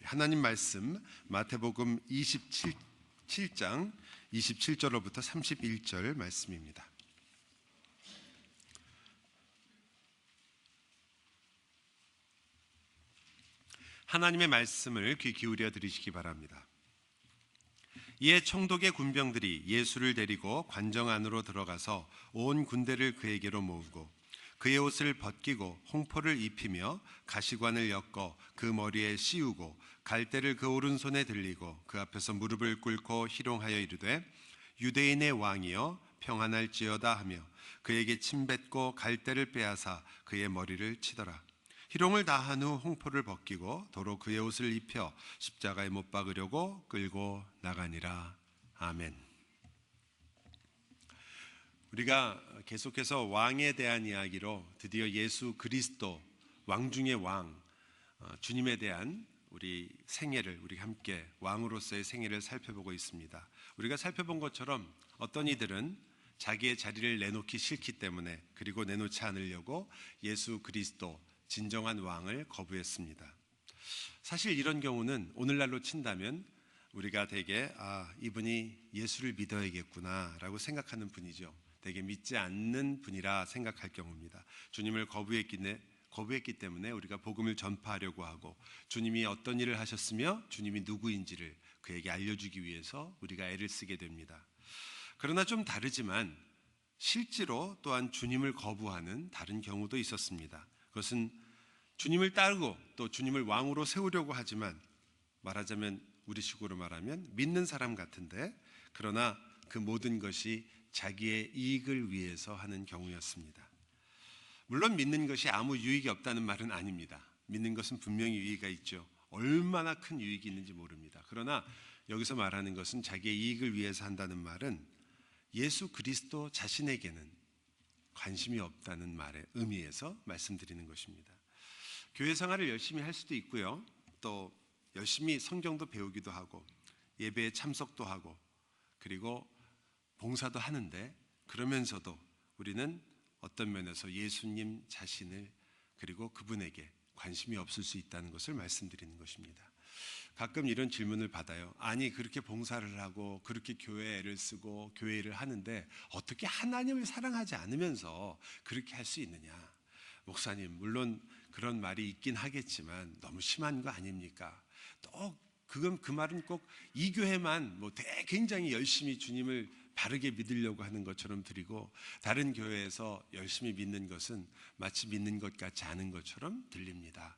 하나님 말씀 마태복음 27장 27절로부터 31절 말씀입니다. 하나님의 말씀을 귀 기울여 들으시기 바랍니다. 이에 총독의 군병들이 예수를 데리고 관정 안으로 들어가서 온 군대를 그에게로 모으고 그의 옷을 벗기고 홍포를 입히며 가시관을 엮어 그 머리에 씌우고 갈대를 그 오른손에 들리고 그 앞에서 무릎을 꿇고 희롱하여 이르되 유대인의 왕이여 평안할지어다 하며 그에게 침뱉고 갈대를 빼앗아 그의 머리를 치더라. 희롱을 다한 후 홍포를 벗기고 도로 그의 옷을 입혀 십자가에 못 박으려고 끌고 나가니라. 아멘. 우리가 계속해서 왕에 대한 이야기로 드디어 예수 그리스도 왕 중의 왕, 주님에 대한 우리 생애를, 우리 함께 왕으로서의 생애를 살펴보고 있습니다. 우리가 살펴본 것처럼 어떤 이들은 자기의 자리를 내놓기 싫기 때문에, 그리고 내놓지 않으려고 예수 그리스도 진정한 왕을 거부했습니다. 사실 이런 경우는 오늘날로 친다면 우리가 되게 이분이 예수를 믿어야겠구나 라고 생각하는 분이죠. 되게 믿지 않는 분이라 생각할 경우입니다. 주님을 거부했기 때문에 우리가 복음을 전파하려고 하고, 주님이 어떤 일을 하셨으며 주님이 누구인지를 그에게 알려주기 위해서 우리가 애를 쓰게 됩니다. 그러나 좀 다르지만 실제로 또한 주님을 거부하는 다른 경우도 있었습니다. 그것은 주님을 따르고 또 주님을 왕으로 세우려고 하지만, 말하자면 우리식으로 말하면 믿는 사람 같은데, 그러나 그 모든 것이 자기의 이익을 위해서 하는 경우였습니다. 물론 믿는 것이 아무 유익이 없다는 말은 아닙니다. 믿는 것은 분명히 유익이 있죠. 얼마나 큰 유익이 있는지 모릅니다. 그러나 여기서 말하는 것은 자기의 이익을 위해서 한다는 말은 예수 그리스도 자신에게는 관심이 없다는 말의 의미에서 말씀드리는 것입니다. 교회 생활을 열심히 할 수도 있고요, 또 열심히 성경도 배우기도 하고 예배에 참석도 하고 그리고 봉사도 하는데, 그러면서도 우리는 어떤 면에서 예수님 자신을, 그리고 그분에게 관심이 없을 수 있다는 것을 말씀드리는 것입니다. 가끔 이런 질문을 받아요. 아니, 그렇게 봉사를 하고 그렇게 교회에 애를 쓰고 교회 일을 하는데 어떻게 하나님을 사랑하지 않으면서 그렇게 할 수 있느냐? 목사님, 물론 그런 말이 있긴 하겠지만 너무 심한 거 아닙니까? 또 그 말은 꼭 이 교회만 굉장히 열심히 주님을 바르게 믿으려고 하는 것처럼 드리고, 다른 교회에서 열심히 믿는 것은 마치 믿는 것 같지 않은 것처럼 들립니다.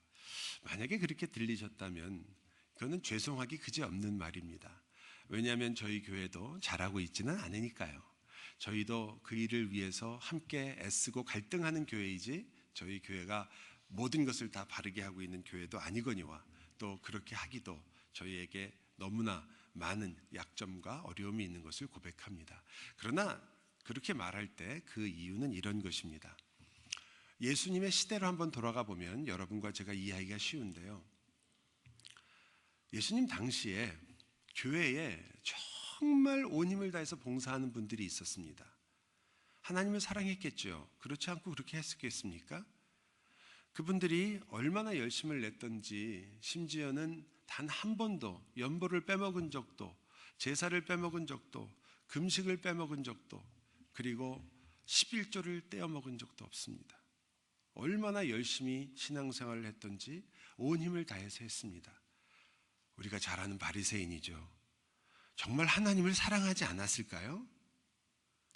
만약에 그렇게 들리셨다면 그거는 죄송하기 그지없는 말입니다. 왜냐하면 저희 교회도 잘하고 있지는 않으니까요. 저희도 그 일을 위해서 함께 애쓰고 갈등하는 교회이지, 저희 교회가 모든 것을 다 바르게 하고 있는 교회도 아니거니와, 또 그렇게 하기도 저희에게 너무나 많은 약점과 어려움이 있는 것을 고백합니다. 그러나 그렇게 말할 때 그 이유는 이런 것입니다. 예수님의 시대로 한번 돌아가 보면 여러분과 제가 이해하기가 쉬운데요, 예수님 당시에 교회에 정말 온 힘을 다해서 봉사하는 분들이 있었습니다. 하나님을 사랑했겠죠. 그렇지 않고 그렇게 했겠습니까? 그분들이 얼마나 열심을 냈던지, 심지어는 단 한 번도 연보를 빼먹은 적도, 제사를 빼먹은 적도, 금식을 빼먹은 적도, 그리고 11조를 떼어먹은 적도 없습니다. 얼마나 열심히 신앙생활을 했던지 온 힘을 다해서 했습니다. 우리가 잘 아는 바리새인이죠. 정말 하나님을 사랑하지 않았을까요?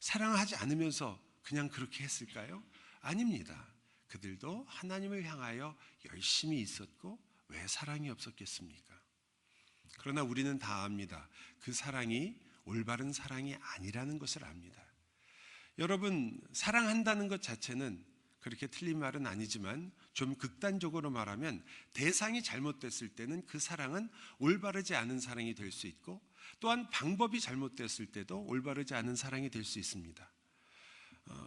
사랑하지 않으면서 그냥 그렇게 했을까요? 아닙니다. 그들도 하나님을 향하여 열심히 있었고 왜 사랑이 없었겠습니까? 그러나 우리는 다 압니다. 그 사랑이 올바른 사랑이 아니라는 것을 압니다. 여러분, 사랑한다는 것 자체는 그렇게 틀린 말은 아니지만, 좀 극단적으로 말하면 대상이 잘못됐을 때는 그 사랑은 올바르지 않은 사랑이 될 수 있고, 또한 방법이 잘못됐을 때도 올바르지 않은 사랑이 될 수 있습니다.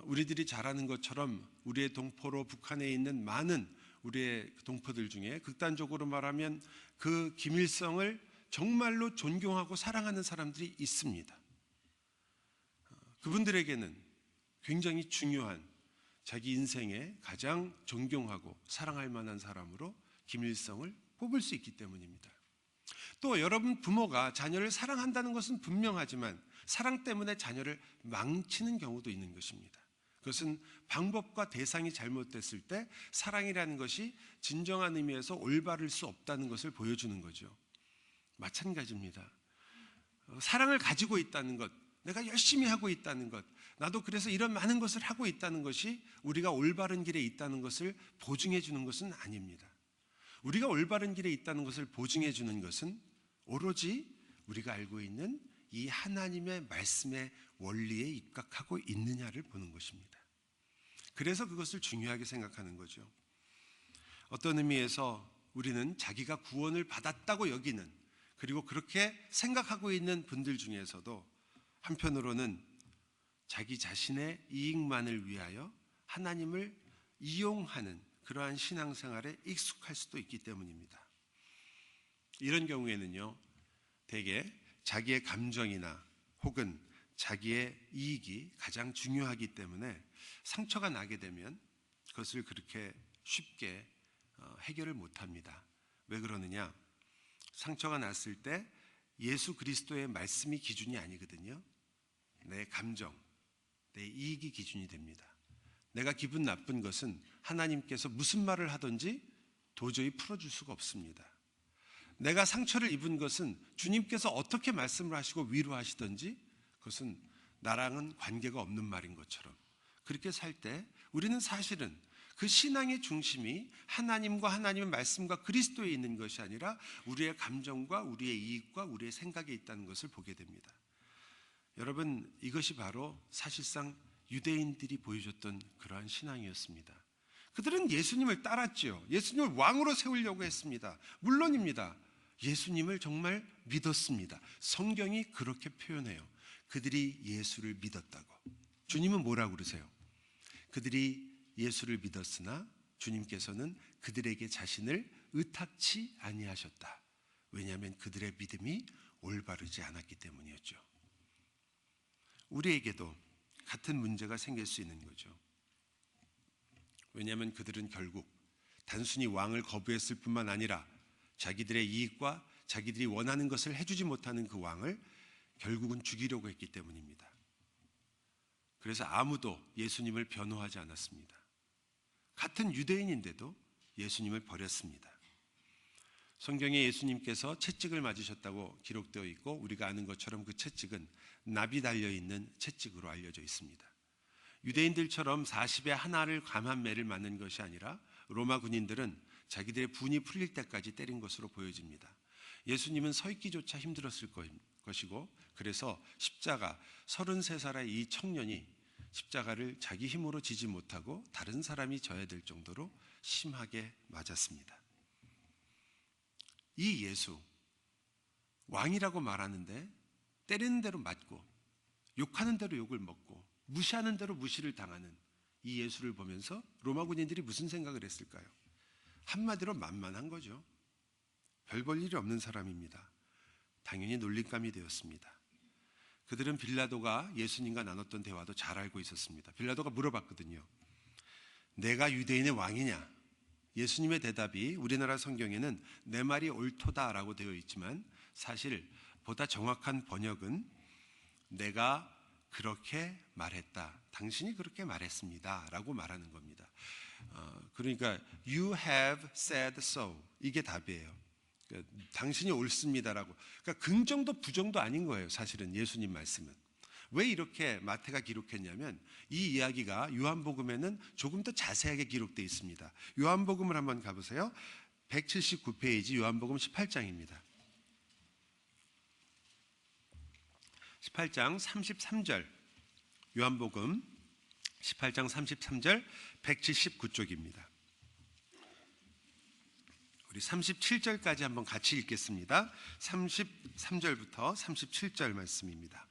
우리들이 잘 아는 것처럼 우리의 동포로 북한에 있는 많은 우리의 동포들 중에 극단적으로 말하면 그 김일성을 정말로 존경하고 사랑하는 사람들이 있습니다. 그분들에게는 굉장히 중요한, 자기 인생에 가장 존경하고 사랑할 만한 사람으로 김일성을 뽑을 수 있기 때문입니다. 또 여러분 부모가 자녀를 사랑한다는 것은 분명하지만 사랑 때문에 자녀를 망치는 경우도 있는 것입니다. 그것은 방법과 대상이 잘못됐을 때 사랑이라는 것이 진정한 의미에서 올바를 수 없다는 것을 보여주는 거죠. 마찬가지입니다. 사랑을 가지고 있다는 것, 내가 열심히 하고 있다는 것, 나도 그래서 이런 많은 것을 하고 있다는 것이 우리가 올바른 길에 있다는 것을 보증해 주는 것은 아닙니다. 우리가 올바른 길에 있다는 것을 보증해 주는 것은 오로지 우리가 알고 있는 이 하나님의 말씀의 원리에 입각하고 있느냐를 보는 것입니다. 그래서 그것을 중요하게 생각하는 거죠. 어떤 의미에서 우리는 자기가 구원을 받았다고 여기는, 그리고 그렇게 생각하고 있는 분들 중에서도 한편으로는 자기 자신의 이익만을 위하여 하나님을 이용하는 그러한 신앙생활에 익숙할 수도 있기 때문입니다. 이런 경우에는요, 대개 자기의 감정이나 혹은 자기의 이익이 가장 중요하기 때문에 상처가 나게 되면 그것을 그렇게 쉽게 해결을 못합니다. 왜 그러느냐? 상처가 났을 때 예수 그리스도의 말씀이 기준이 아니거든요. 내 감정, 내 이익이 기준이 됩니다. 내가 기분 나쁜 것은 하나님께서 무슨 말을 하든지 도저히 풀어줄 수가 없습니다. 내가 상처를 입은 것은 주님께서 어떻게 말씀을 하시고 위로하시든지 그것은 나랑은 관계가 없는 말인 것처럼 그렇게 살 때 우리는 사실은 그 신앙의 중심이 하나님과 하나님의 말씀과 그리스도에 있는 것이 아니라 우리의 감정과 우리의 이익과 우리의 생각에 있다는 것을 보게 됩니다. 여러분, 이것이 바로 사실상 유대인들이 보여줬던 그러한 신앙이었습니다. 그들은 예수님을 따랐지요. 예수님을 왕으로 세우려고 했습니다. 물론입니다. 예수님을 정말 믿었습니다. 성경이 그렇게 표현해요. 그들이 예수를 믿었다고. 주님은 뭐라고 그러세요? 그들이 예수를 믿었으나 주님께서는 그들에게 자신을 의탁치 아니하셨다. 왜냐하면 그들의 믿음이 올바르지 않았기 때문이었죠. 우리에게도 같은 문제가 생길 수 있는 거죠. 왜냐하면 그들은 결국 단순히 왕을 거부했을 뿐만 아니라 자기들의 이익과 자기들이 원하는 것을 해주지 못하는 그 왕을 결국은 죽이려고 했기 때문입니다. 그래서 아무도 예수님을 변호하지 않았습니다. 같은 유대인인데도 예수님을 버렸습니다. 성경에 예수님께서 채찍을 맞으셨다고 기록되어 있고 우리가 아는 것처럼 그 채찍은 납이 달려있는 채찍으로 알려져 있습니다. 유대인들처럼 40에 하나를 감한 매를 맞는 것이 아니라 로마 군인들은 자기들의 분이 풀릴 때까지 때린 것으로 보여집니다. 예수님은 서 있기조차 힘들었을 것이고 그래서 십자가 33살의 이 청년이 십자가를 자기 힘으로 지지 못하고 다른 사람이 져야 될 정도로 심하게 맞았습니다. 이 예수, 왕이라고 말하는데 때리는 대로 맞고 욕하는 대로 욕을 먹고 무시하는 대로 무시를 당하는 이 예수를 보면서 로마 군인들이 무슨 생각을 했을까요? 한마디로 만만한 거죠. 별 볼 일이 없는 사람입니다. 당연히 놀림감이 되었습니다. 그들은 빌라도가 예수님과 나눴던 대화도 잘 알고 있었습니다. 빌라도가 물어봤거든요. 내가 유대인의 왕이냐? 예수님의 대답이 우리나라 성경에는 내 말이 옳도다라고 되어 있지만 사실 보다 정확한 번역은 내가 그렇게 말했다. 당신이 그렇게 말했습니다. 라고 말하는 겁니다. 그러니까 you have said so. 이게 답이에요. 그러니까 당신이 옳습니다라고. 그러니까 긍정도 부정도 아닌 거예요. 사실은 예수님 말씀은. 왜 이렇게 마태가 기록했냐면 이 이야기가 요한복음에는 조금 더 자세하게 기록되어 있습니다. 요한복음을 한번 가보세요. 179페이지 요한복음 18장입니다. 18장 33절 요한복음 18장 33절 179쪽입니다. 우리 37절까지 한번 같이 읽겠습니다. 33절부터 37절 말씀입니다.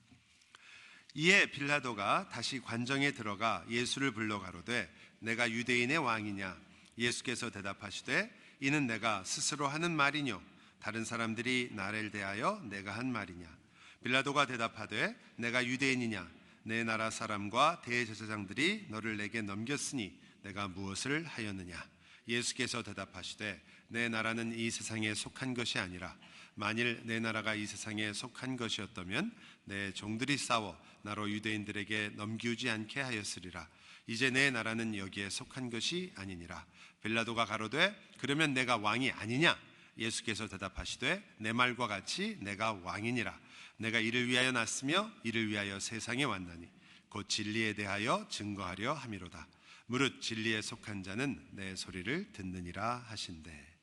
이에 빌라도가 다시 관정에 들어가 예수를 불러 가로되 내가 유대인의 왕이냐? 예수께서 대답하시되 이는 내가 스스로 하는 말이뇨 다른 사람들이 나를 대하여 내가 한 말이냐? 빌라도가 대답하되 내가 유대인이냐? 내 나라 사람과 대제사장들이 너를 내게 넘겼으니 내가 무엇을 하였느냐? 예수께서 대답하시되 내 나라는 이 세상에 속한 것이 아니라 만일 내 나라가 이 세상에 속한 것이었다면 내 종들이 싸워 나로 유대인들에게 넘기우지 않게 하였으리라. 이제 내 나라는 여기에 속한 것이 아니니라. 빌라도가 가로되 그러면 내가 왕이 아니냐? 예수께서 대답하시되 내 말과 같이 내가 왕이니라. 내가 이를 위하여 났으며 이를 위하여 세상에 왔나니 곧 진리에 대하여 증거하려 함이로다. 무릇 진리에 속한 자는 내 소리를 듣느니라 하신대.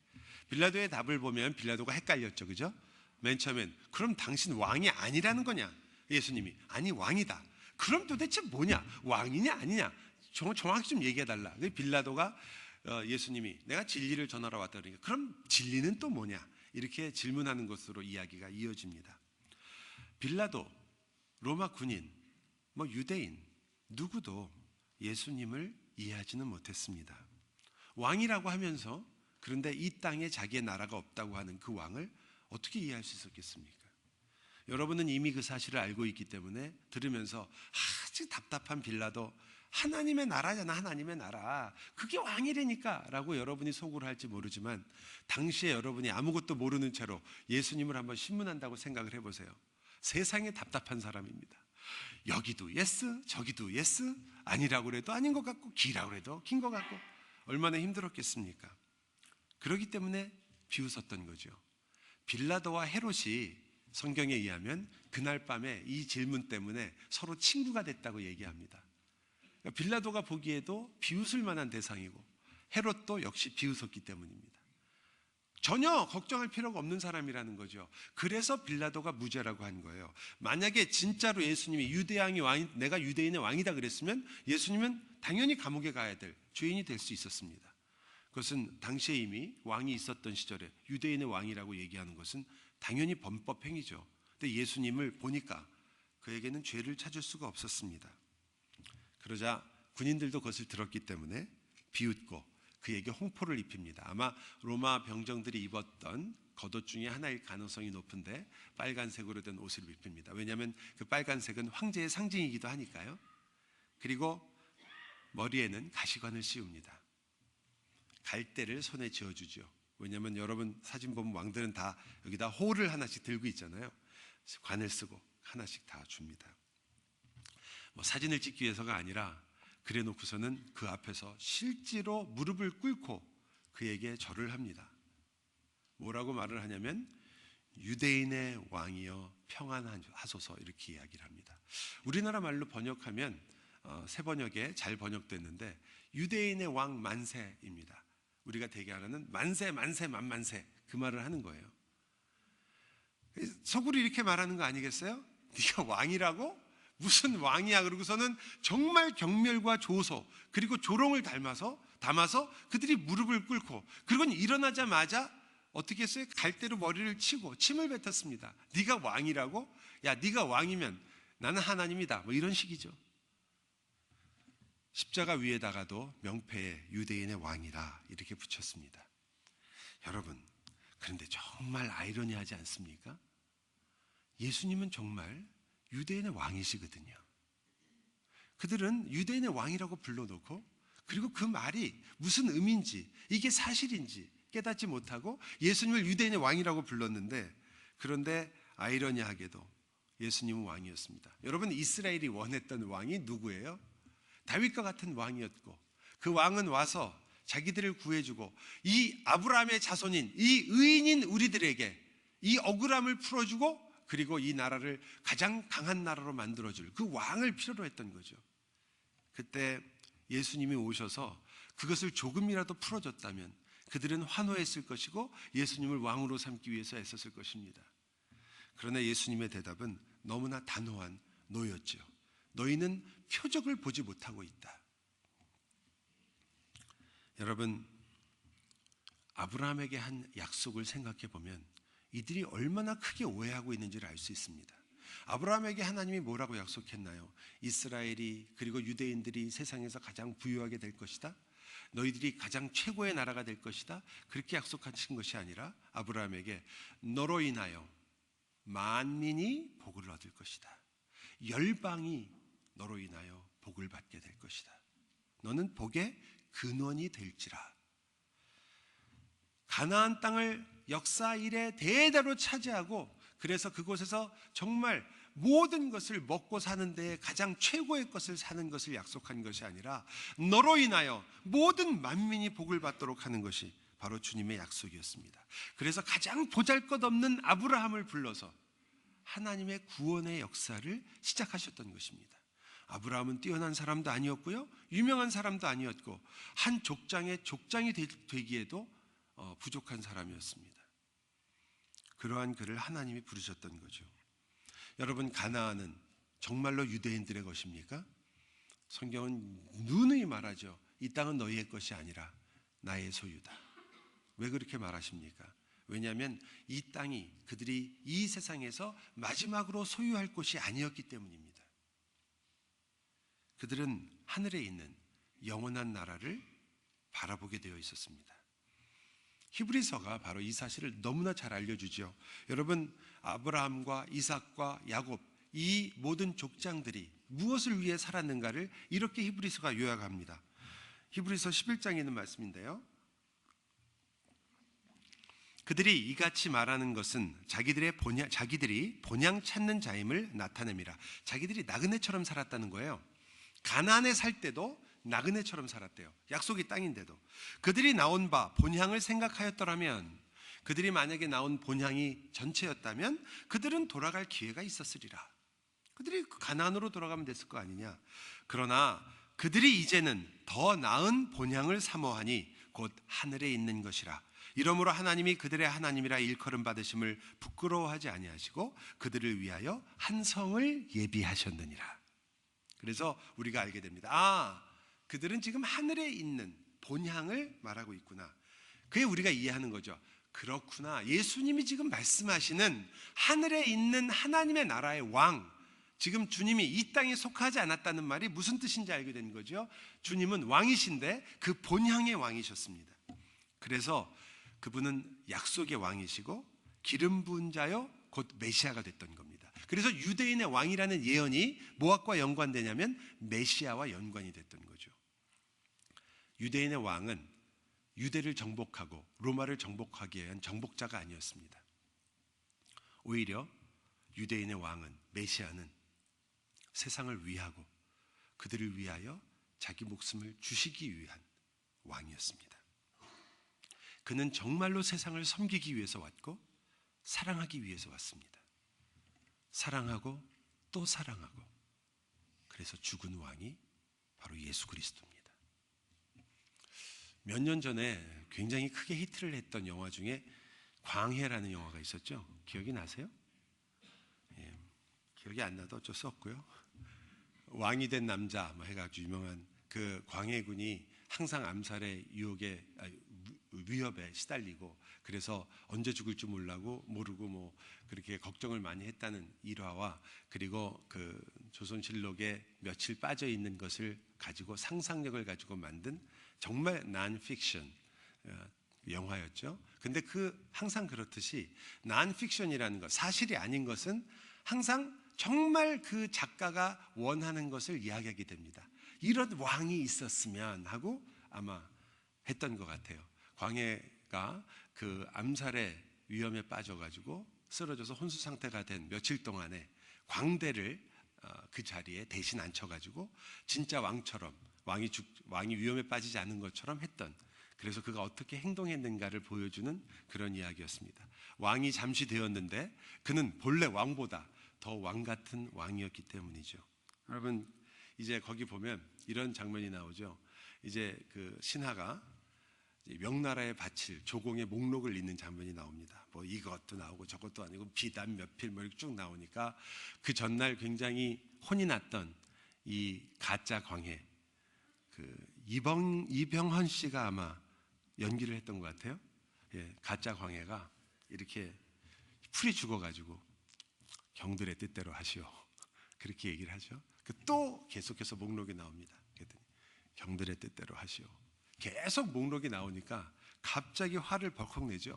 빌라도의 답을 보면 빌라도가 헷갈렸죠, 그죠? 맨 처음엔 그럼 당신 왕이 아니라는 거냐? 예수님이 아니 왕이다. 그럼 도대체 뭐냐? 왕이냐 아니냐? 정확히 좀 얘기해달라. 빌라도가 예수님이 내가 진리를 전하러 왔다 그러니까 그럼 진리는 또 뭐냐? 이렇게 질문하는 것으로 이야기가 이어집니다. 빌라도, 로마 군인, 유대인 누구도 예수님을 이해하지는 못했습니다. 왕이라고 하면서 그런데 이 땅에 자기의 나라가 없다고 하는 그 왕을 어떻게 이해할 수 있었겠습니까? 여러분은 이미 그 사실을 알고 있기 때문에 들으면서 아주 답답한 빌라도, 하나님의 나라잖아, 하나님의 나라. 그게 왕이라니까 라고 여러분이 속으로 할지 모르지만 당시에 여러분이 아무것도 모르는 채로 예수님을 한번 신문한다고 생각을 해보세요. 세상에 답답한 사람입니다. 여기도 예스, 저기도 예스, 아니라고 해도 아닌 것 같고 기라고 해도 긴 것 같고 얼마나 힘들었겠습니까? 그렇기 때문에 비웃었던 거죠. 빌라도와 헤롯이 성경에 의하면 그날 밤에 이 질문 때문에 서로 친구가 됐다고 얘기합니다. 빌라도가 보기에도 비웃을 만한 대상이고 헤롯도 역시 비웃었기 때문입니다. 전혀 걱정할 필요가 없는 사람이라는 거죠. 그래서 빌라도가 무죄라고 한 거예요. 만약에 진짜로 예수님이 유대왕이 왕이, 내가 유대인의 왕이다 그랬으면 예수님은 당연히 감옥에 가야 될 죄인이 될 수 있었습니다. 그것은 당시에 이미 왕이 있었던 시절에 유대인의 왕이라고 얘기하는 것은 당연히 범법 행위죠. 근데 예수님을 보니까 그에게는 죄를 찾을 수가 없었습니다. 그러자 군인들도 그것을 들었기 때문에 비웃고 그에게 홍포를 입힙니다. 아마 로마 병정들이 입었던 겉옷 중에 하나일 가능성이 높은데 빨간색으로 된 옷을 입힙니다. 왜냐하면 그 빨간색은 황제의 상징이기도 하니까요. 그리고 머리에는 가시관을 씌웁니다. 갈대를 손에 쥐어주죠. 왜냐하면 여러분 사진 보면 왕들은 다 여기다 호를 하나씩 들고 있잖아요. 관을 쓰고 하나씩 다 줍니다. 사진을 찍기 위해서가 아니라 그래 놓고서는 그 앞에서 실제로 무릎을 꿇고 그에게 절을 합니다. 뭐라고 말을 하냐면 유대인의 왕이여 평안하소서 이렇게 이야기를 합니다. 우리나라 말로 번역하면 새 번역에 잘 번역됐는데 유대인의 왕 만세입니다. 우리가 대개 하는 만세 만세 만만세 그 말을 하는 거예요. 속으로 이렇게 말하는 거 아니겠어요? 네가 왕이라고? 무슨 왕이야? 그러고서는 정말 경멸과 조소 그리고 조롱을 담아서 그들이 무릎을 꿇고 그리고 일어나자마자 어떻게 했어요? 갈대로 머리를 치고 침을 뱉었습니다. 네가 왕이라고? 야, 네가 왕이면 나는 하나님이다. 이런 식이죠. 십자가 위에다가도 명패에 유대인의 왕이라 이렇게 붙였습니다. 여러분, 그런데 정말 아이러니하지 않습니까? 예수님은 정말 유대인의 왕이시거든요. 그들은 유대인의 왕이라고 불러놓고 그리고 그 말이 무슨 의미인지 이게 사실인지 깨닫지 못하고 예수님을 유대인의 왕이라고 불렀는데 그런데 아이러니하게도 예수님은 왕이었습니다. 여러분 이스라엘이 원했던 왕이 누구예요? 다윗과 같은 왕이었고 그 왕은 와서 자기들을 구해주고 이 아브라함의 자손인 이 의인인 우리들에게 이 억울함을 풀어주고 그리고 이 나라를 가장 강한 나라로 만들어줄 그 왕을 필요로 했던 거죠. 그때 예수님이 오셔서 그것을 조금이라도 풀어줬다면 그들은 환호했을 것이고 예수님을 왕으로 삼기 위해서 애썼을 것입니다. 그러나 예수님의 대답은 너무나 단호한 노였죠. 너희는 표적을 보지 못하고 있다. 여러분, 아브라함에게 한 약속을 생각해 보면 이들이 얼마나 크게 오해하고 있는지를 알 수 있습니다. 아브라함에게 하나님이 뭐라고 약속했나요? 이스라엘이 그리고 유대인들이 세상에서 가장 부유하게 될 것이다. 너희들이 가장 최고의 나라가 될 것이다. 그렇게 약속하신 것이 아니라 아브라함에게 너로 인하여 만민이 복을 얻을 것이다. 열방이 너로 인하여 복을 받게 될 것이다. 너는 복의 근원이 될지라. 가나안 땅을 역사 이래 대대로 차지하고, 그래서 그곳에서 정말 모든 것을 먹고 사는 데 가장 최고의 것을 사는 것을 약속한 것이 아니라 너로 인하여 모든 만민이 복을 받도록 하는 것이 바로 주님의 약속이었습니다. 그래서 가장 보잘것없는 아브라함을 불러서 하나님의 구원의 역사를 시작하셨던 것입니다. 아브라함은 뛰어난 사람도 아니었고요, 유명한 사람도 아니었고, 한 족장의 족장이 되기에도 부족한 사람이었습니다. 그러한 그를 하나님이 부르셨던 거죠. 여러분, 가나안은 정말로 유대인들의 것입니까? 성경은 누누이 말하죠. 이 땅은 너희의 것이 아니라 나의 소유다. 왜 그렇게 말하십니까? 왜냐하면 이 땅이 그들이 이 세상에서 마지막으로 소유할 곳이 아니었기 때문입니다. 그들은 하늘에 있는 영원한 나라를 바라보게 되어 있었습니다. 히브리서가 바로 이 사실을 너무나 잘 알려주죠. 여러분, 아브라함과 이삭과 야곱, 이 모든 족장들이 무엇을 위해 살았는가를 이렇게 히브리서가 요약합니다. 히브리서 11장에 있는 말씀인데요, 그들이 이같이 말하는 것은 자기들이 본향 찾는 자임을 나타냅니다. 자기들이 나그네처럼 살았다는 거예요. 가나안에 살 때도 나그네처럼 살았대요. 약속의 땅인데도. 그들이 나온 바 본향을 생각하였더라면, 그들이 만약에 나온 본향이 전체였다면 그들은 돌아갈 기회가 있었으리라. 그들이 가나안으로 돌아가면 됐을 거 아니냐. 그러나 그들이 이제는 더 나은 본향을 사모하니 곧 하늘에 있는 것이라. 이러므로 하나님이 그들의 하나님이라 일컬음 받으심을 부끄러워하지 아니하시고 그들을 위하여 한 성을 예비하셨느니라. 그래서 우리가 알게 됩니다. 그들은 지금 하늘에 있는 본향을 말하고 있구나. 그게 우리가 이해하는 거죠. 그렇구나. 예수님이 지금 말씀하시는 하늘에 있는 하나님의 나라의 왕, 지금 주님이 이 땅에 속하지 않았다는 말이 무슨 뜻인지 알게 된 거죠. 주님은 왕이신데 그 본향의 왕이셨습니다. 그래서 그분은 약속의 왕이시고 기름 부은 자요 곧 메시아가 됐던 겁니다. 그래서 유대인의 왕이라는 예언이 무엇과 연관되냐면 메시아와 연관이 됐던 거죠. 유대인의 왕은 유대를 정복하고 로마를 정복하기 위한 정복자가 아니었습니다. 오히려 유대인의 왕은, 메시아는 세상을 위하고 그들을 위하여 자기 목숨을 주시기 위한 왕이었습니다. 그는 정말로 세상을 섬기기 위해서 왔고 사랑하기 위해서 왔습니다. 사랑하고 또 사랑하고, 그래서 죽은 왕이 바로 예수 그리스도입니다. 몇 년 전에 굉장히 크게 히트를 했던 영화 중에 광해라는 영화가 있었죠. 기억이 나세요? 예, 기억이 안 나도 어쩔 수 없고요. 왕이 된 남자 해가지고 유명한 그 광해군이 항상 암살의 위협에 시달리고, 그래서 언제 죽을 줄 모르고 뭐 그렇게 걱정을 많이 했다는 일화와, 그리고 그 조선실록에 며칠 빠져 있는 것을 가지고 상상력을 가지고 만든 정말 난픽션 영화였죠. 근데 항상 그렇듯이 난픽션이라는 것, 사실이 아닌 것은 항상 정말 그 작가가 원하는 것을 이야기하게 됩니다. 이런 왕이 있었으면 하고 아마 했던 것 같아요. 광해가 그 암살의 위험에 빠져가지고 쓰러져서 혼수 상태가 된 며칠 동안에 광대를 그 자리에 대신 앉혀가지고 진짜 왕처럼, 왕이 위험에 빠지지 않은 것처럼 했던, 그래서 그가 어떻게 행동했는가를 보여주는 그런 이야기였습니다. 왕이 잠시 되었는데 그는 본래 왕보다 더 왕 같은 왕이었기 때문이죠. 여러분, 이제 거기 보면 이런 장면이 나오죠. 이제 그 신하가 명나라에 바칠 조공의 목록을 읽는 장면이 나옵니다. 뭐 이것도 나오고 저것도 아니고 비단 몇 필 뭐 이렇게 쭉 나오니까, 그 전날 굉장히 혼이 났던 이 가짜 광해, 그 이병헌 씨가 아마 연기를 했던 것 같아요. 예, 가짜 광해가 이렇게 풀이 죽어가지고 경들의 뜻대로 하시오, 그렇게 얘기를 하죠. 또 계속해서 목록이 나옵니다. 그랬더니 경들의 뜻대로 하시오. 계속 목록이 나오니까 갑자기 화를 벌컥 내죠.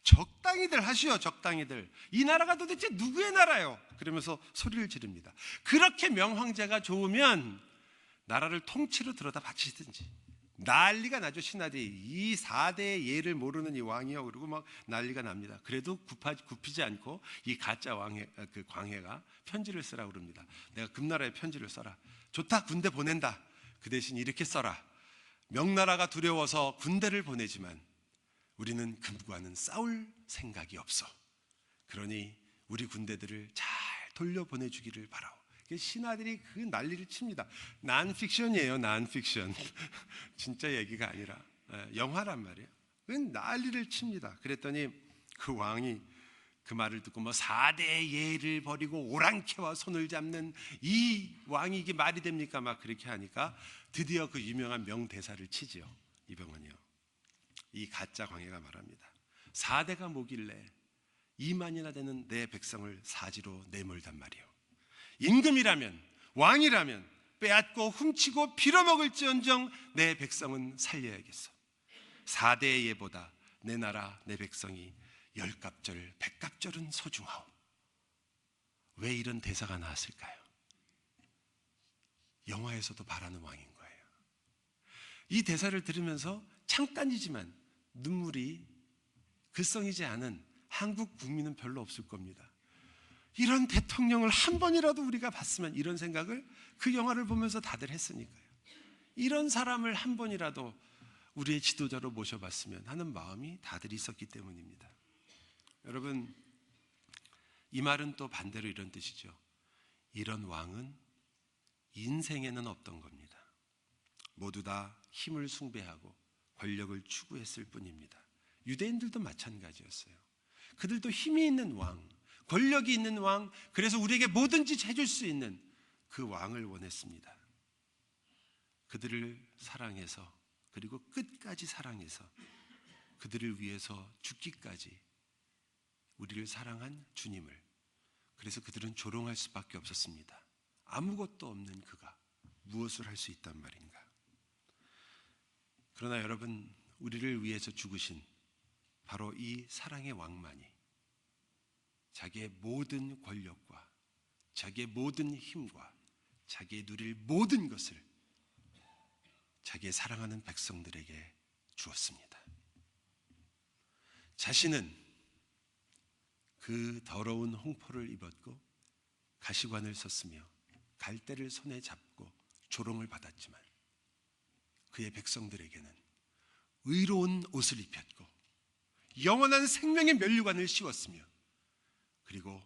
적당히들 하시오, 적당히들. 이 나라가 도대체 누구의 나라요? 그러면서 소리를 지릅니다. 그렇게 명황제가 좋으면 나라를 통치로 들여다 바치든지, 난리가 나죠. 신하들이 이 4대의 예를 모르는 이 왕이요, 그리고 막 난리가 납니다. 그래도 굽히지 않고 이 가짜 그 광해가 편지를 쓰라고 그럽니다. 내가 금나라에 편지를 써라. 좋다, 군대 보낸다. 그 대신 이렇게 써라. 명나라가 두려워서 군대를 보내지만 우리는 금과는 싸울 생각이 없어. 그러니 우리 군대들을 잘 돌려보내주기를 바라오. 신하들이 그 난리를 칩니다. 난픽션이에요, 난픽션. 진짜 얘기가 아니라 영화란 말이에요. 그 난리를 칩니다. 그랬더니 그 왕이 그 말을 듣고 4대의 예를 버리고 오랑캐와 손을 잡는 이 왕이 이게 말이 됩니까? 막 그렇게 하니까 드디어 그 유명한 명대사를 치지요. 이병헌이요. 이 가짜 광해가 말합니다. 4대가 뭐길래 2만이나 되는 내 백성을 사지로 내몰단 말이오. 임금이라면, 왕이라면 빼앗고 훔치고 빌어먹을지언정 내 백성은 살려야겠어. 4대의 예보다 내 나라 내 백성이 10갑절 100갑절은 소중하오. 왜 이런 대사가 나왔을까요? 영화에서도 바라는 왕인 거예요. 이 대사를 들으면서 잠깐이지만 눈물이 글썽이지 않은 한국 국민은 별로 없을 겁니다. 이런 대통령을 한 번이라도 우리가 봤으면, 이런 생각을 그 영화를 보면서 다들 했으니까요. 이런 사람을 한 번이라도 우리의 지도자로 모셔봤으면 하는 마음이 다들 있었기 때문입니다. 여러분, 이 말은 또 반대로 이런 뜻이죠. 이런 왕은 인생에는 없던 겁니다. 모두 다 힘을 숭배하고 권력을 추구했을 뿐입니다. 유대인들도 마찬가지였어요. 그들도 힘이 있는 왕, 권력이 있는 왕, 그래서 우리에게 뭐든지 해줄 수 있는 그 왕을 원했습니다. 그들을 사랑해서, 그리고 끝까지 사랑해서 그들을 위해서 죽기까지 우리를 사랑한 주님을, 그래서 그들은 조롱할 수밖에 없었습니다. 아무것도 없는 그가 무엇을 할 수 있단 말인가. 그러나 여러분, 우리를 위해서 죽으신 바로 이 사랑의 왕만이 자기의 모든 권력과 자기의 모든 힘과 자기의 누릴 모든 것을 자기의 사랑하는 백성들에게 주었습니다. 자신은 그 더러운 홍포를 입었고 가시관을 썼으며 갈대를 손에 잡고 조롱을 받았지만 그의 백성들에게는 의로운 옷을 입혔고 영원한 생명의 면류관을 씌웠으며 그리고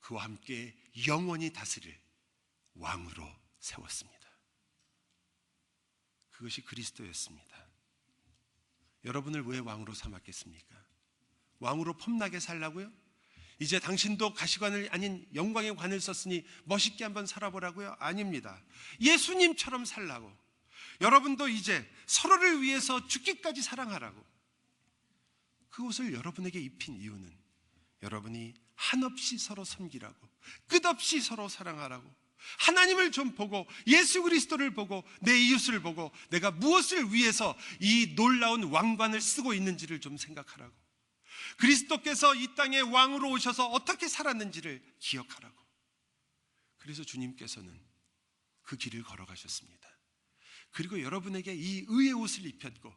그와 함께 영원히 다스릴 왕으로 세웠습니다. 그것이 그리스도였습니다. 여러분을 왜 왕으로 삼았겠습니까? 왕으로 폼나게 살라고요? 이제 당신도 가시관을 아닌 영광의 관을 썼으니 멋있게 한번 살아보라고요? 아닙니다. 예수님처럼 살라고. 여러분도 이제 서로를 위해서 죽기까지 사랑하라고. 그 옷을 여러분에게 입힌 이유는 여러분이 한없이 서로 섬기라고, 끝없이 서로 사랑하라고, 하나님을 좀 보고 예수 그리스도를 보고 내 이웃을 보고 내가 무엇을 위해서 이 놀라운 왕관을 쓰고 있는지를 좀 생각하라고, 그리스도께서 이 땅에 왕으로 오셔서 어떻게 살았는지를 기억하라고. 그래서 주님께서는 그 길을 걸어가셨습니다. 그리고 여러분에게 이 의의 옷을 입혔고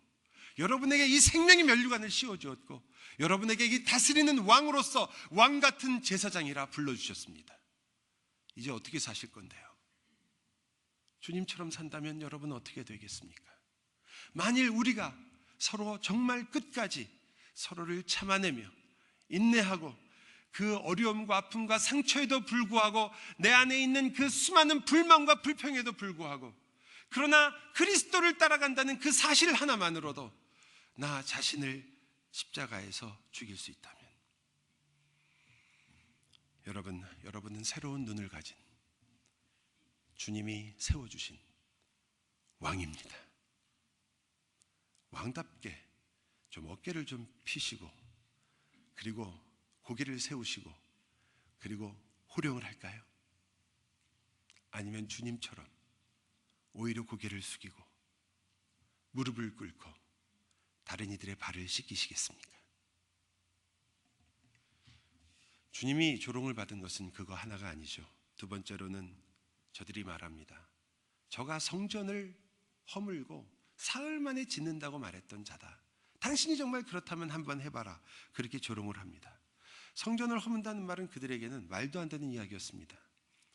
여러분에게 이 생명의 면류관을 씌워주었고 여러분에게 이 다스리는 왕으로서 왕같은 제사장이라 불러주셨습니다. 이제 어떻게 사실 건데요? 주님처럼 산다면 여러분은 어떻게 되겠습니까? 만일 우리가 서로 정말 끝까지 서로를 참아내며 인내하고 그 어려움과 아픔과 상처에도 불구하고 내 안에 있는 그 수많은 불만과 불평에도 불구하고 그러나 그리스도를 따라간다는 그 사실 하나만으로도 나 자신을 십자가에서 죽일 수 있다면 여러분은 새로운 눈을 가진 주님이 세워주신 왕입니다. 왕답게 좀 어깨를 좀 피시고 그리고 고개를 세우시고 그리고 호령을 할까요? 아니면 주님처럼 오히려 고개를 숙이고 무릎을 꿇고 다른 이들의 발을 씻기시겠습니까? 주님이 조롱을 받은 것은 그거 하나가 아니죠. 두 번째로는 저들이 말합니다. 저가 성전을 허물고 사흘 만에 짓는다고 말했던 자다. 당신이 정말 그렇다면 한번 해봐라. 그렇게 조롱을 합니다. 성전을 허문다는 말은 그들에게는 말도 안 되는 이야기였습니다.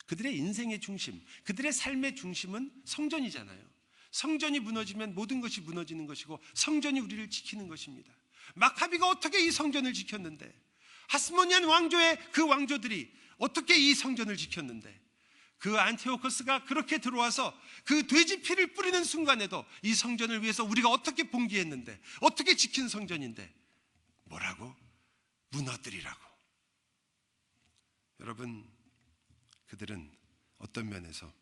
그들의 인생의 중심, 그들의 삶의 중심은 성전이잖아요. 성전이 무너지면 모든 것이 무너지는 것이고 성전이 우리를 지키는 것입니다. 막하비가 어떻게 이 성전을 지켰는데, 하스모니안 왕조의 그 왕조들이 어떻게 이 성전을 지켰는데, 그 안티오코스가 그렇게 들어와서 그 돼지 피를 뿌리는 순간에도 이 성전을 위해서 우리가 어떻게 봉기했는데, 어떻게 지킨 성전인데 뭐라고? 무너뜨리라고. 여러분, 그들은 어떤 면에서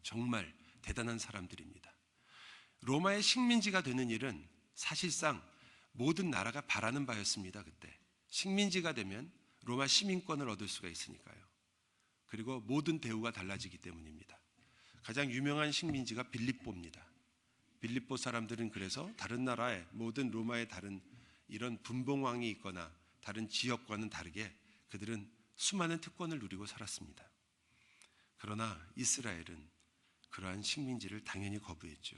정말 대단한 사람들입니다. 로마의 식민지가 되는 일은 사실상 모든 나라가 바라는 바였습니다. 그때 식민지가 되면 로마 시민권을 얻을 수가 있으니까요. 그리고 모든 대우가 달라지기 때문입니다. 가장 유명한 식민지가 빌립보입니다. 빌립보 사람들은 그래서 다른 나라의 모든 로마의 다른 이런 분봉왕이 있거나 다른 지역과는 다르게 그들은 수많은 특권을 누리고 살았습니다. 그러나 이스라엘은 그러한 식민지를 당연히 거부했죠.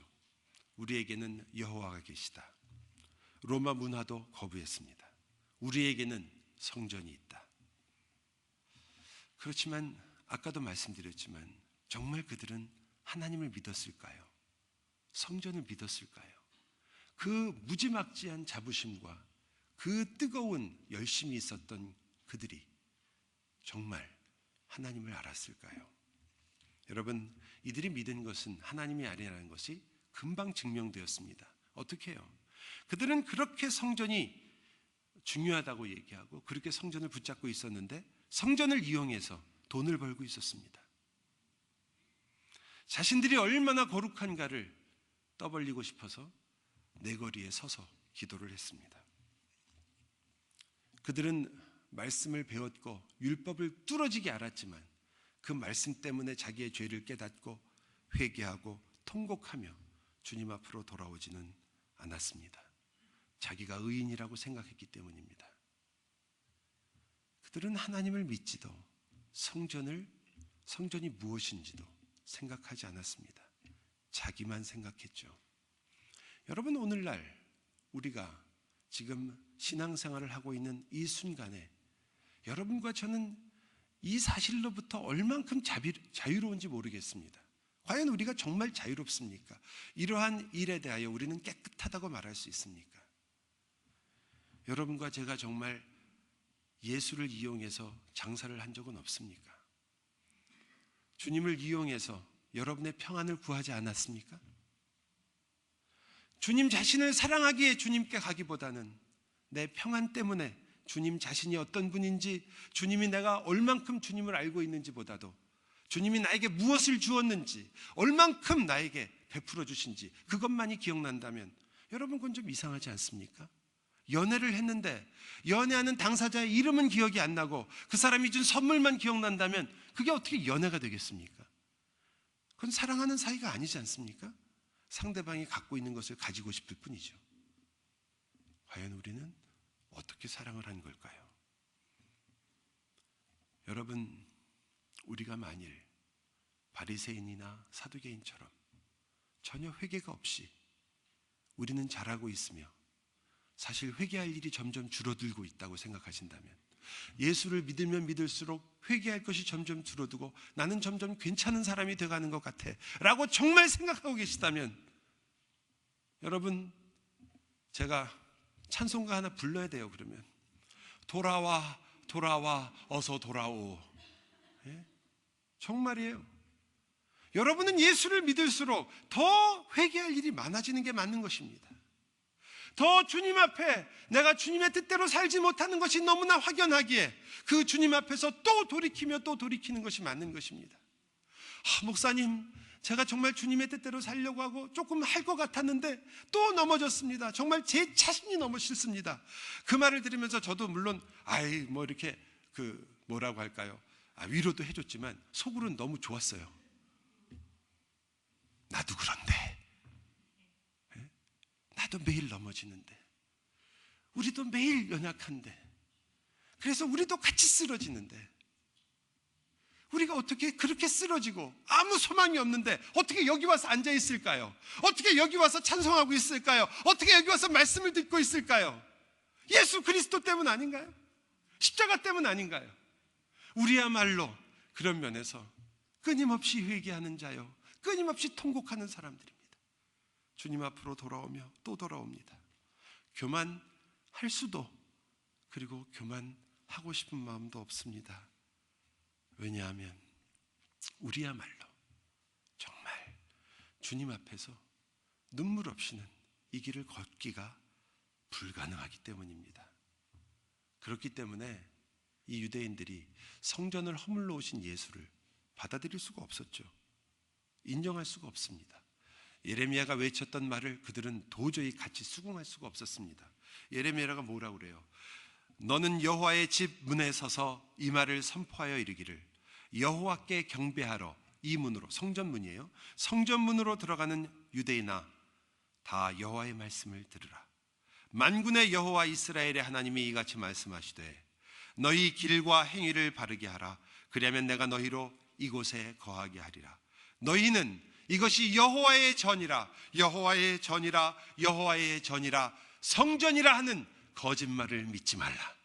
우리에게는 여호와가 계시다. 로마 문화도 거부했습니다. 우리에게는 성전이 있다. 그렇지만 아까도 말씀드렸지만 정말 그들은 하나님을 믿었을까요? 성전을 믿었을까요? 그 무지막지한 자부심과 그 뜨거운 열심이 있었던 그들이 정말 하나님을 알았을까요? 여러분, 이들이 믿은 것은 하나님이 아니라는 것이 금방 증명되었습니다. 어떻게 해요? 그들은 그렇게 성전이 중요하다고 얘기하고 그렇게 성전을 붙잡고 있었는데 성전을 이용해서 돈을 벌고 있었습니다. 자신들이 얼마나 거룩한가를 떠벌리고 싶어서 내거리에 서서 기도를 했습니다. 그들은 말씀을 배웠고 율법을 뚫어지게 알았지만 그 말씀 때문에 자기의 죄를 깨닫고 회개하고 통곡하며 주님 앞으로 돌아오지는 않았습니다. 자기가 의인이라고 생각했기 때문입니다. 그들은 하나님을 믿지도 성전이 무엇인지도 생각하지 않았습니다. 자기만 생각했죠. 여러분, 오늘날 우리가 지금 신앙생활을 하고 있는 이 순간에 여러분과 저는 이 사실로부터 얼만큼 자유로운지 모르겠습니다. 과연 우리가 정말 자유롭습니까? 이러한 일에 대하여 우리는 깨끗하다고 말할 수 있습니까? 여러분과 제가 정말 예수를 이용해서 장사를 한 적은 없습니까? 주님을 이용해서 여러분의 평안을 구하지 않았습니까? 주님 자신을 사랑하기에 주님께 가기보다는 내 평안 때문에 주님 자신이 어떤 분인지, 주님이 내가 얼만큼 주님을 알고 있는지 보다도 주님이 나에게 무엇을 주었는지, 얼만큼 나에게 베풀어 주신지 그것만이 기억난다면 여러분, 그건 좀 이상하지 않습니까? 연애를 했는데 연애하는 당사자의 이름은 기억이 안 나고 그 사람이 준 선물만 기억난다면 그게 어떻게 연애가 되겠습니까? 그건 사랑하는 사이가 아니지 않습니까? 상대방이 갖고 있는 것을 가지고 싶을 뿐이죠. 과연 우리는 어떻게 사랑을 한 걸까요? 여러분, 우리가 만일 바리새인이나 사두개인처럼 전혀 회개가 없이 우리는 잘하고 있으며 사실 회개할 일이 점점 줄어들고 있다고 생각하신다면, 예수를 믿으면 믿을수록 회개할 것이 점점 줄어들고 나는 점점 괜찮은 사람이 돼가는 것 같아 라고 정말 생각하고 계시다면, 여러분, 제가 찬송가 하나 불러야 돼요. 그러면 돌아와 돌아와 어서 돌아오. 예? 정말이에요. 여러분은 예수를 믿을수록 더 회개할 일이 많아지는 게 맞는 것입니다. 더 주님 앞에 내가 주님의 뜻대로 살지 못하는 것이 너무나 확연하기에 그 주님 앞에서 또 돌이키며 또 돌이키는 것이 맞는 것입니다. 목사님, 제가 정말 주님의 뜻대로 살려고 하고 조금 할 것 같았는데 또 넘어졌습니다. 정말 제 자신이 너무 싫습니다. 그 말을 들으면서 저도 물론 이렇게 뭐라고 할까요? 위로도 해줬지만 속으로는 너무 좋았어요. 나도 그런데, 나도 매일 넘어지는데, 우리도 매일 연약한데, 그래서 우리도 같이 쓰러지는데, 우리가 어떻게 그렇게 쓰러지고 아무 소망이 없는데 어떻게 여기 와서 앉아 있을까요? 어떻게 여기 와서 찬송하고 있을까요? 어떻게 여기 와서 말씀을 듣고 있을까요? 예수 그리스도 때문 아닌가요? 십자가 때문 아닌가요? 우리야말로 그런 면에서 끊임없이 회개하는 자요, 끊임없이 통곡하는 사람들입니다. 주님 앞으로 돌아오며 또 돌아옵니다. 교만할 수도, 그리고 교만하고 싶은 마음도 없습니다. 왜냐하면 우리야말로 정말 주님 앞에서 눈물 없이는 이 길을 걷기가 불가능하기 때문입니다. 그렇기 때문에 이 유대인들이 성전을 허물러 오신 예수를 받아들일 수가 없었죠. 인정할 수가 없습니다. 예레미야가 외쳤던 말을 그들은 도저히 같이 수긍할 수가 없었습니다. 예레미야가 뭐라고 그래요? 너는 여호와의 집 문에 서서 이 말을 선포하여 이르기를, 여호와께 경배하러, 이 문으로, 성전문이에요, 성전문으로 들어가는 유대인아, 다 여호와의 말씀을 들으라. 만군의 여호와 이스라엘의 하나님이 이같이 말씀하시되, 너희 길과 행위를 바르게 하라. 그리하면 내가 너희로 이곳에 거하게 하리라. 너희는 이것이 여호와의 전이라, 여호와의 전이라, 여호와의 전이라, 성전이라 하는 거짓말을 믿지 말라.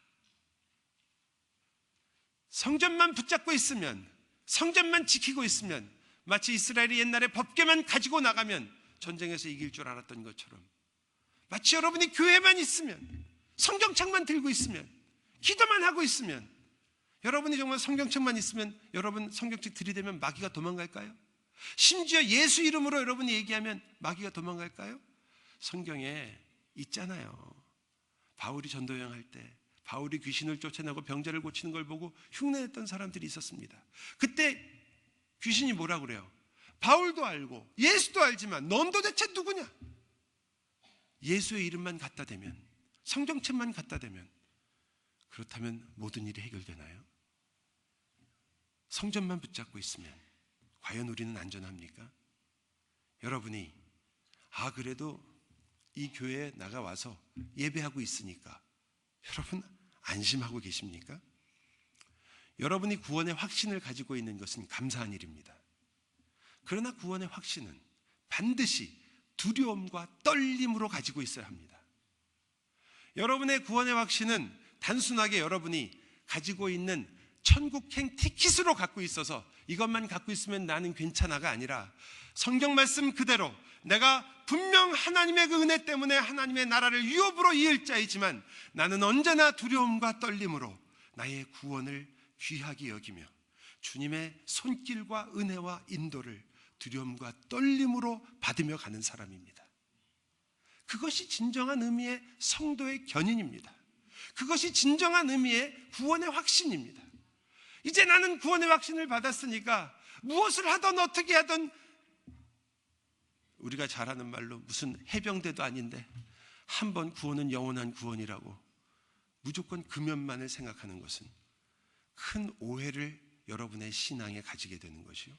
성전만 붙잡고 있으면, 성전만 지키고 있으면, 마치 이스라엘이 옛날에 법궤만 가지고 나가면 전쟁에서 이길 줄 알았던 것처럼, 마치 여러분이 교회만 있으면, 성경책만 들고 있으면, 기도만 하고 있으면, 여러분이 정말 성경책만 있으면 여러분 성경책 들이대면 마귀가 도망갈까요? 심지어 예수 이름으로 여러분이 얘기하면 마귀가 도망갈까요? 성경에 있잖아요. 바울이 전도여행할 때 바울이 귀신을 쫓아내고 병자를 고치는 걸 보고 흉내냈던 사람들이 있었습니다. 그때 귀신이 뭐라고 그래요? 바울도 알고 예수도 알지만 넌 도대체 누구냐? 예수의 이름만 갖다 대면, 성경책만 갖다 대면, 그렇다면 모든 일이 해결되나요? 성전만 붙잡고 있으면 과연 우리는 안전합니까? 여러분이 그래도 이 교회에 나가와서 예배하고 있으니까 여러분 안심하고 계십니까? 여러분이 구원의 확신을 가지고 있는 것은 감사한 일입니다. 그러나 구원의 확신은 반드시 두려움과 떨림으로 가지고 있어야 합니다. 여러분의 구원의 확신은 단순하게 여러분이 가지고 있는 천국행 티켓으로 갖고 있어서 이것만 갖고 있으면 나는 괜찮아가 아니라, 성경 말씀 그대로 내가 분명 하나님의 그 은혜 때문에 하나님의 나라를 유업으로 이을 자이지만 나는 언제나 두려움과 떨림으로 나의 구원을 귀하게 여기며 주님의 손길과 은혜와 인도를 두려움과 떨림으로 받으며 가는 사람입니다. 그것이 진정한 의미의 성도의 견인입니다. 그것이 진정한 의미의 구원의 확신입니다. 이제 나는 구원의 확신을 받았으니까 무엇을 하든 어떻게 하든, 우리가 잘 하는 말로 무슨 해병대도 아닌데 한번 구원은 영원한 구원이라고 무조건 금연만을 생각하는 것은 큰 오해를 여러분의 신앙에 가지게 되는 것이요,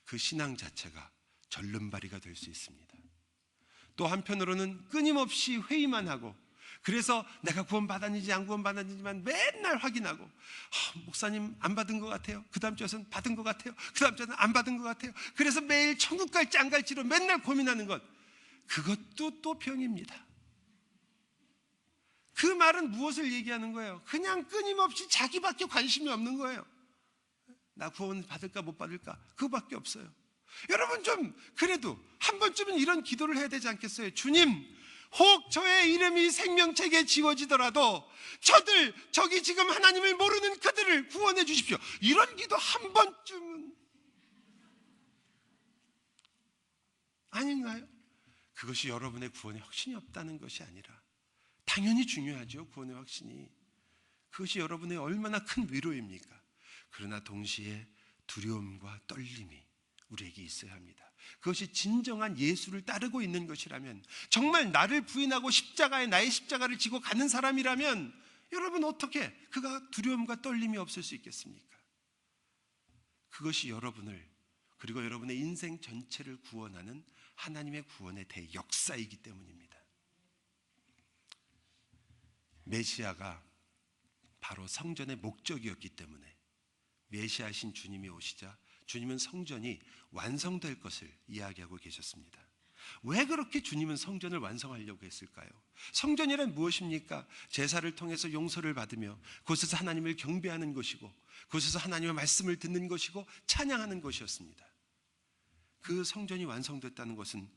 그 신앙 자체가 절름발이가 될 수 있습니다. 또 한편으로는 끊임없이 회의만 하고, 그래서 내가 구원받았는지 안 구원받았는지만 맨날 확인하고, 목사님 안 받은 것 같아요, 그 다음 주에서는 받은 것 같아요, 그 다음 주에는 안 받은 것 같아요. 그래서 매일 천국 갈지 안 갈지로 맨날 고민하는 것, 그것도 또 병입니다. 그 말은 무엇을 얘기하는 거예요? 그냥 끊임없이 자기밖에 관심이 없는 거예요. 나 구원 받을까 못 받을까 그거밖에 없어요. 여러분 좀 그래도 한 번쯤은 이런 기도를 해야 되지 않겠어요? 주님, 혹 저의 이름이 생명책에 지워지더라도 저기 지금 하나님을 모르는 그들을 구원해 주십시오. 이런 기도 한 번쯤은 아닌가요? 그것이 여러분의 구원의 확신이 없다는 것이 아니라, 당연히 중요하죠, 구원의 확신이. 그것이 여러분의 얼마나 큰 위로입니까? 그러나 동시에 두려움과 떨림이 우리에게 있어야 합니다. 그것이 진정한 예수를 따르고 있는 것이라면, 정말 나를 부인하고 십자가에 나의 십자가를 지고 가는 사람이라면, 여러분 어떻게 그가 두려움과 떨림이 없을 수 있겠습니까? 그것이 여러분을, 그리고 여러분의 인생 전체를 구원하는 하나님의 구원의 대역사이기 때문입니다. 메시아가 바로 성전의 목적이었기 때문에 메시아신 주님이 오시자 주님은 성전이 완성될 것을 이야기하고 계셨습니다. 왜 그렇게 주님은 성전을 완성하려고 했을까요? 성전이란 무엇입니까? 제사를 통해서 용서를 받으며 그곳에서 하나님을 경배하는 것이고 그곳에서 하나님의 말씀을 듣는 것이고 찬양하는 것이었습니다. 그 성전이 완성됐다는 것은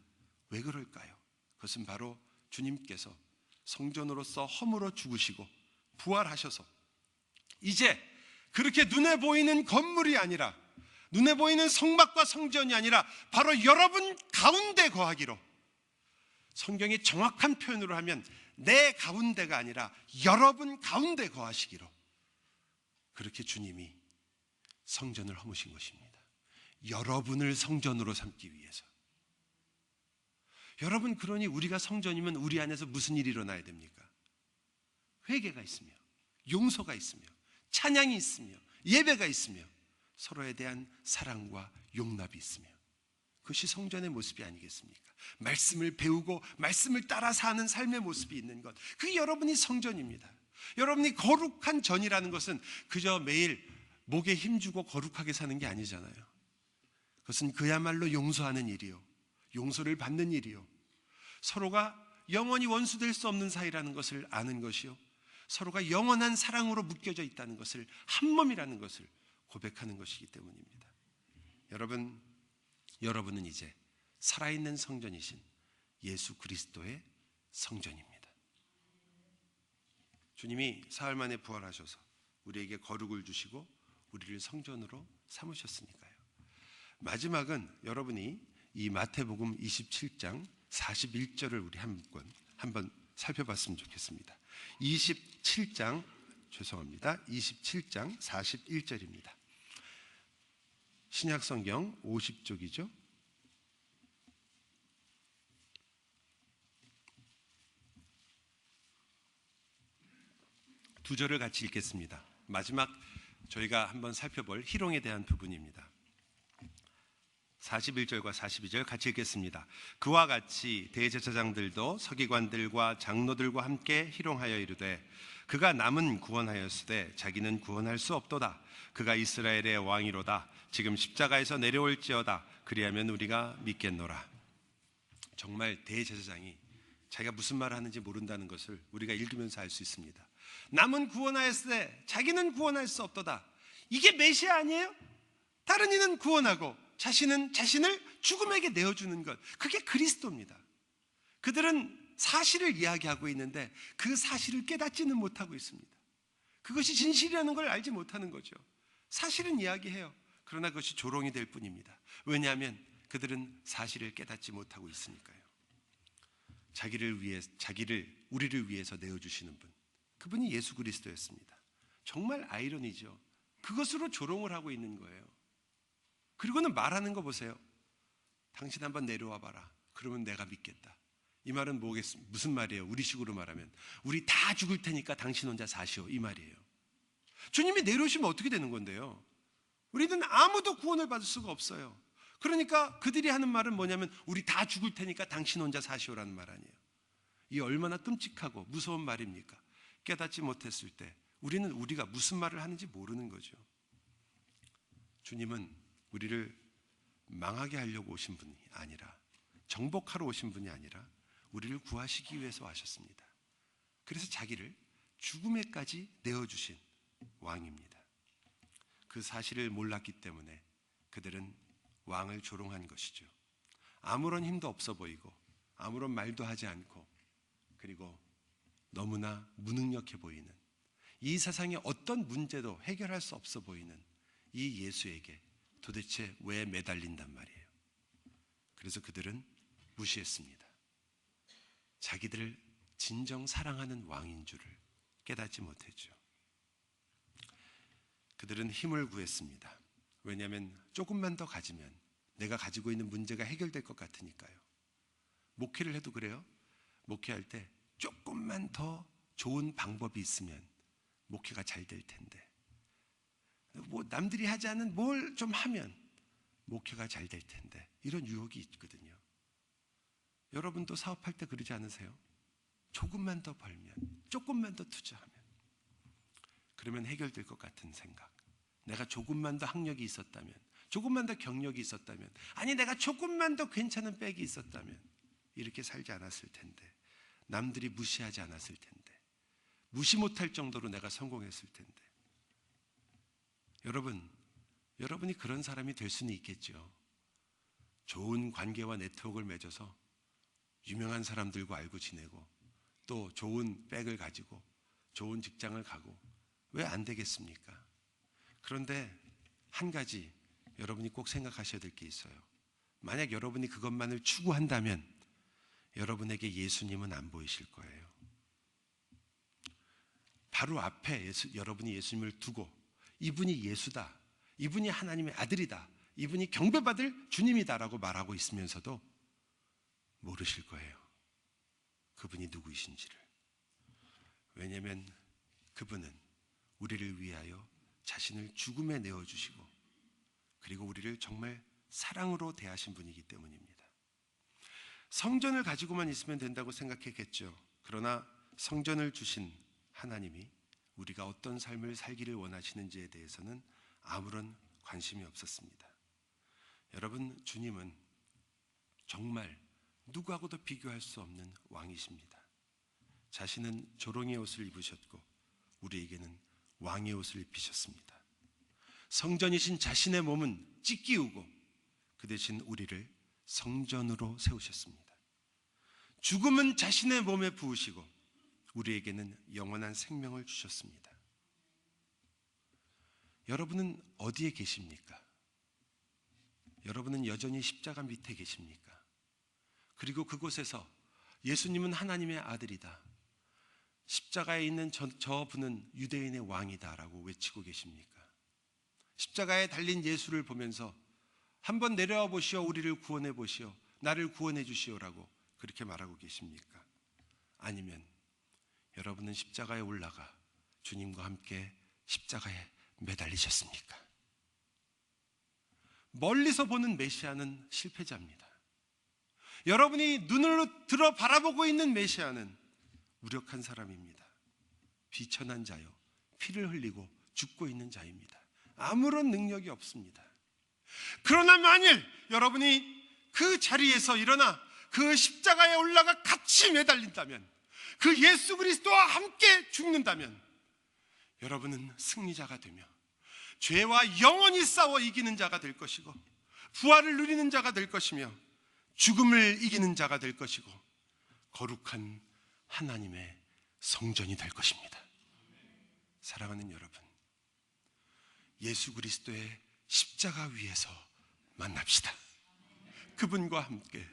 왜 그럴까요? 그것은 바로 주님께서 성전으로서 허물어 죽으시고 부활하셔서 이제 그렇게 눈에 보이는 건물이 아니라, 눈에 보이는 성막과 성전이 아니라 바로 여러분 가운데 거하기로, 성경이 정확한 표현으로 하면 내 가운데가 아니라 여러분 가운데 거하시기로, 그렇게 주님이 성전을 허무신 것입니다. 여러분을 성전으로 삼기 위해서. 여러분, 그러니 우리가 성전이면 우리 안에서 무슨 일이 일어나야 됩니까? 회개가 있으며 용서가 있으며 찬양이 있으며 예배가 있으며 서로에 대한 사랑과 용납이 있으며, 그것이 성전의 모습이 아니겠습니까? 말씀을 배우고 말씀을 따라 사는 삶의 모습이 있는 것, 그게 여러분이 성전입니다. 여러분이 거룩한 전이라는 것은 그저 매일 목에 힘주고 거룩하게 사는 게 아니잖아요. 그것은 그야말로 용서하는 일이요, 용서를 받는 일이요, 서로가 영원히 원수될 수 없는 사이라는 것을 아는 것이요, 서로가 영원한 사랑으로 묶여져 있다는 것을, 한 몸이라는 것을 고백하는 것이기 때문입니다. 여러분은 이제 살아있는 성전이신 예수 그리스도의 성전입니다. 주님이 사흘 만에 부활하셔서 우리에게 거룩을 주시고 우리를 성전으로 삼으셨으니까요. 마지막은 여러분이 이 마태복음 27장 41절을 우리 한번 살펴봤으면 좋겠습니다. 27장 41절입니다. 신약성경 50쪽이죠. 두 절을 같이 읽겠습니다. 마지막 저희가 한번 살펴볼 희롱에 대한 부분입니다. 41절과 42절 같이 읽겠습니다. 그와 같이 대제사장들도 서기관들과 장로들과 함께 희롱하여 이르되 그가 남은 구원하였으되 자기는 구원할 수 없도다. 그가 이스라엘의 왕이로다. 지금 십자가에서 내려올지어다. 그리하면 우리가 믿겠노라. 정말 대제사장이 자기가 무슨 말을 하는지 모른다는 것을 우리가 읽으면서 알 수 있습니다. 남은 구원하였으되 자기는 구원할 수 없도다. 이게 메시아 아니에요? 다른 이는 구원하고 자신은 자신을 죽음에게 내어주는 것, 그게 그리스도입니다. 그들은 사실을 이야기하고 있는데 그 사실을 깨닫지는 못하고 있습니다. 그것이 진실이라는 걸 알지 못하는 거죠. 사실은 이야기해요. 그러나 그것이 조롱이 될 뿐입니다. 왜냐하면 그들은 사실을 깨닫지 못하고 있으니까요. 우리를 위해서 내어주시는 분, 그분이 예수 그리스도였습니다. 정말 아이러니죠. 그것으로 조롱을 하고 있는 거예요. 그리고는 말하는 거 보세요. 당신 한번 내려와 봐라. 그러면 내가 믿겠다. 이 말은 무슨 말이에요? 우리식으로 말하면 우리 다 죽을 테니까 당신 혼자 사시오, 이 말이에요. 주님이 내려오시면 어떻게 되는 건데요? 우리는 아무도 구원을 받을 수가 없어요. 그러니까 그들이 하는 말은 뭐냐면 우리 다 죽을 테니까 당신 혼자 사시오라는 말 아니에요. 이 얼마나 끔찍하고 무서운 말입니까? 깨닫지 못했을 때 우리가 무슨 말을 하는지 모르는 거죠. 주님은 우리를 망하게 하려고 오신 분이 아니라, 정복하러 오신 분이 아니라 우리를 구하시기 위해서 하셨습니다. 그래서 자기를 죽음에까지 내어주신 왕입니다. 그 사실을 몰랐기 때문에 그들은 왕을 조롱한 것이죠. 아무런 힘도 없어 보이고 아무런 말도 하지 않고, 그리고 너무나 무능력해 보이는, 이 세상의 어떤 문제도 해결할 수 없어 보이는 이 예수에게 도대체 왜 매달린단 말이에요. 그래서 그들은 무시했습니다. 자기들을 진정 사랑하는 왕인 줄을 깨닫지 못했죠. 그들은 힘을 구했습니다. 왜냐하면 조금만 더 가지면 내가 가지고 있는 문제가 해결될 것 같으니까요. 목회를 해도 그래요. 목회할 때 조금만 더 좋은 방법이 있으면 목회가 잘 될 텐데, 남들이 하지 않은 뭘 좀 하면 목회가 잘 될 텐데, 이런 유혹이 있거든요. 여러분도 사업할 때 그러지 않으세요? 조금만 더 벌면, 조금만 더 투자하면, 그러면 해결될 것 같은 생각, 내가 조금만 더 학력이 있었다면, 조금만 더 경력이 있었다면, 아니 내가 조금만 더 괜찮은 백이 있었다면 이렇게 살지 않았을 텐데, 남들이 무시하지 않았을 텐데, 무시 못할 정도로 내가 성공했을 텐데. 여러분이 그런 사람이 될 수는 있겠죠. 좋은 관계와 네트워크를 맺어서 유명한 사람들과 알고 지내고, 또 좋은 백을 가지고 좋은 직장을 가고, 왜 안 되겠습니까? 그런데 한 가지 여러분이 꼭 생각하셔야 될 게 있어요. 만약 여러분이 그것만을 추구한다면 여러분에게 예수님은 안 보이실 거예요. 바로 앞에 여러분이 예수님을 두고 이분이 예수다, 이분이 하나님의 아들이다, 이분이 경배받을 주님이다라고 말하고 있으면서도 모르실 거예요, 그분이 누구이신지를. 왜냐하면 그분은 우리를 위하여 자신을 죽음에 내어주시고, 그리고 우리를 정말 사랑으로 대하신 분이기 때문입니다. 성전을 가지고만 있으면 된다고 생각했겠죠. 그러나 성전을 주신 하나님이 우리가 어떤 삶을 살기를 원하시는지에 대해서는 아무런 관심이 없었습니다. 여러분, 주님은 정말 누구하고도 비교할 수 없는 왕이십니다. 자신은 조롱의 옷을 입으셨고 우리에게는 왕의 옷을 입히셨습니다. 성전이신 자신의 몸은 찢기우고 그 대신 우리를 성전으로 세우셨습니다. 죽음은 자신의 몸에 부으시고 우리에게는 영원한 생명을 주셨습니다. 여러분은 어디에 계십니까? 여러분은 여전히 십자가 밑에 계십니까? 그리고 그곳에서 예수님은 하나님의 아들이다, 십자가에 있는 저분은 유대인의 왕이다라고 외치고 계십니까? 십자가에 달린 예수를 보면서 한번 내려와 보시오, 우리를 구원해 보시오, 나를 구원해 주시오라고 그렇게 말하고 계십니까? 아니면 여러분은 십자가에 올라가 주님과 함께 십자가에 매달리셨습니까? 멀리서 보는 메시아는 실패자입니다. 여러분이 눈으로 들어 바라보고 있는 메시아는 무력한 사람입니다. 비천한 자요, 피를 흘리고 죽고 있는 자입니다. 아무런 능력이 없습니다. 그러나 만일 여러분이 그 자리에서 일어나 그 십자가에 올라가 같이 매달린다면, 그 예수 그리스도와 함께 죽는다면 여러분은 승리자가 되며 죄와 영원히 싸워 이기는 자가 될 것이고, 부활을 누리는 자가 될 것이며, 죽음을 이기는 자가 될 것이고, 거룩한 하나님의 성전이 될 것입니다. 사랑하는 여러분, 예수 그리스도의 십자가 위에서 만납시다. 그분과 함께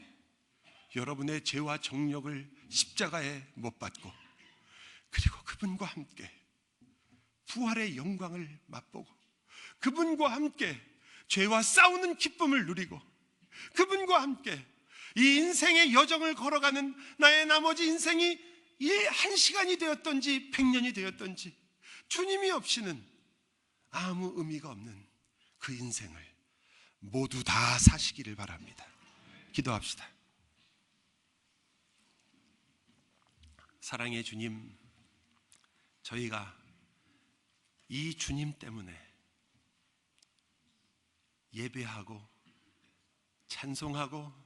여러분의 죄와 정욕을 십자가에 못 박고, 그리고 그분과 함께 부활의 영광을 맛보고, 그분과 함께 죄와 싸우는 기쁨을 누리고, 그분과 함께 이 인생의 여정을 걸어가는 나의 나머지 인생이 이 1시간이 되었던지 100년이 되었던지 주님이 없이는 아무 의미가 없는 그 인생을 모두 다 사시기를 바랍니다. 기도합시다. 사랑의 주님, 저희가 이 주님 때문에 예배하고 찬송하고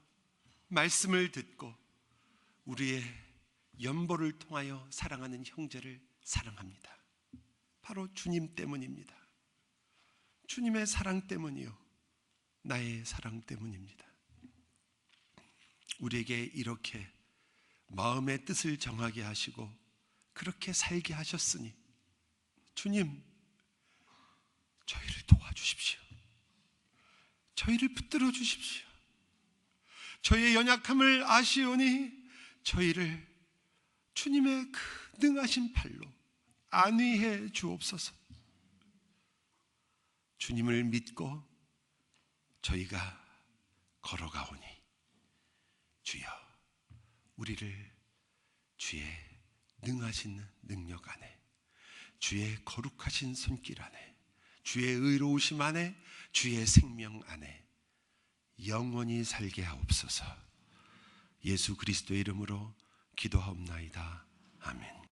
말씀을 듣고 우리의 연보를 통하여 사랑하는 형제를 사랑합니다. 바로 주님 때문입니다. 주님의 사랑 때문이요, 나의 사랑 때문입니다. 우리에게 이렇게 마음의 뜻을 정하게 하시고 그렇게 살게 하셨으니 주님, 저희를 도와주십시오. 저희를 붙들어 주십시오. 저희의 연약함을 아시오니 저희를 주님의 그 능하신 팔로 안위해 주옵소서. 주님을 믿고 저희가 걸어가오니 주여, 우리를 주의 능하신 능력 안에, 주의 거룩하신 손길 안에, 주의 의로우심 안에, 주의 생명 안에 영원히 살게 하옵소서. 예수 그리스도의 이름으로 기도하옵나이다. 아멘.